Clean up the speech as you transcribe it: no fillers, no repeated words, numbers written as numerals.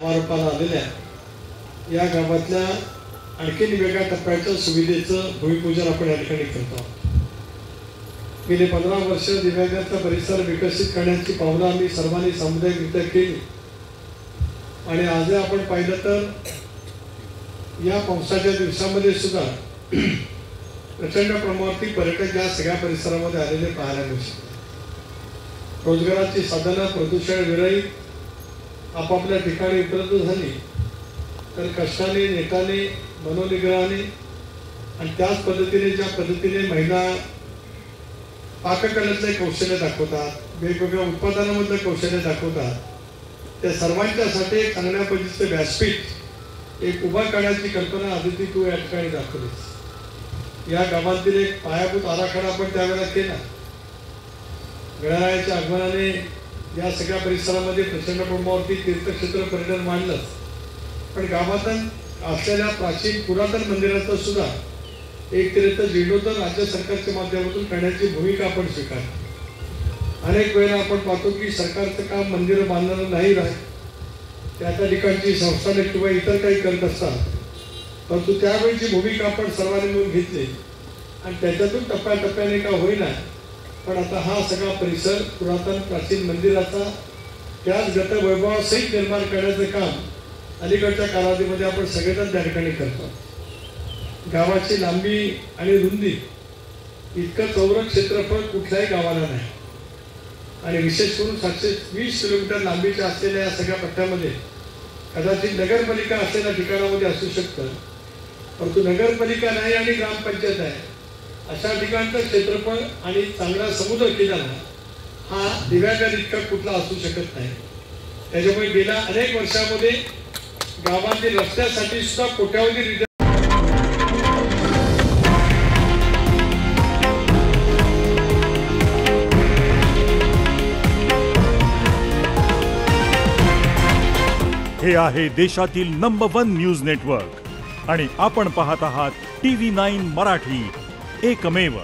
वारपाला आलेल्या या गावातल्या आणखी वेगळ्या टप्प्याच्या सुविधेचं भूमिपूजन आपण या ठिकाणी करतो. गेले 15 वर्ष दिव्यांगांचा परिसर विकसित करण्याची पावलं आम्ही सर्वांनी सामुदायिकरित्या केली आणि आज आपण पाहिलं तर या पावसाच्या दिवसामध्ये सुद्धा प्रचंड प्रमाणावरती पर्यटक या सगळ्या परिसरामध्ये आलेले पाहायला मिळतात. रोजगाराची साधनं प्रदूषण विरहित आपापल्या ठिकाणी उपलब्ध झाली तर कष्टाने नेटाने मनोनिग्रहाने आणि त्याच पद्धतीने ज्या पद्धतीने महिला पाककलेतले कौशल्य दाखवतात, वेगवेगळ्या उत्पादनामधलं कौशल्य दाखवतात, त्या सर्वांच्यासाठी एक चांगल्या पद्धतीचं व्यासपीठ एक उभा करण्याची कल्पना आदिती तू या ठिकाणी दाखवलीस. या गावातील एक पायाभूत आराखडा आपण त्यावेळेला केला. गणरायाच्या आगमनाने या सगळ्या परिसरामध्ये प्रचंड प्रमाणावरती तीर्थक्षेत्र पर्यटन वाढलं, पण गावातून असलेल्या प्राचीन पुरातन मंदिराचं सुद्धा एक तऱ्हेचं जीर्णोद्धार राज्य सरकारच्या माध्यमातून करण्याची भूमिका आपण स्वीकारली. अनेक वेळेला आपण पाहतो की सरकारचं काम मंदिरं बांधणं नाही राहत, त्या ठिकाणची संस्थाने किंवा इतर काही करत असतात, परंतु त्यावेळीची भूमिका आपण सर्वांनी मिळून घेतली आणि त्याच्यातून टप्प्याटप्प्याने का होईना पण आता हा सगळा परिसर पुरातन प्राचीन मंदिराचा त्याच गतवैभवासहित निर्माण करण्याचं काम अलीकडच्या कालावधीमध्ये आपण सगळेजण त्या ठिकाणी करतो. गावाची लांबी आणि रुंदी इतकं चौरस क्षेत्रफळ कुठल्याही गावाला नाही आणि विशेष करून 720 किलोमीटर लांबीच्या असलेल्या या सगळ्या पट्ट्यामध्ये कदाचित नगरपालिका असलेल्या ठिकाणामध्ये असू शकतं, परंतु नगरपालिका नाही आणि ग्रामपंचायत आहे अशा ठिकाणचं क्षेत्रफळ आणि चांगला समुद्र किनारा हा दिव्यांगांना इतका कुठला असू शकत नाही. त्याच्यामुळे गेल्या अनेक वर्षामध्ये गावातील रस्त्यासाठी सुद्धा कोट्यावधी हे आहे देशातील नंबर 1 न्यूज नेटवर्क आणि आपण पाहत आहात TV9 मराठी, एकमेव.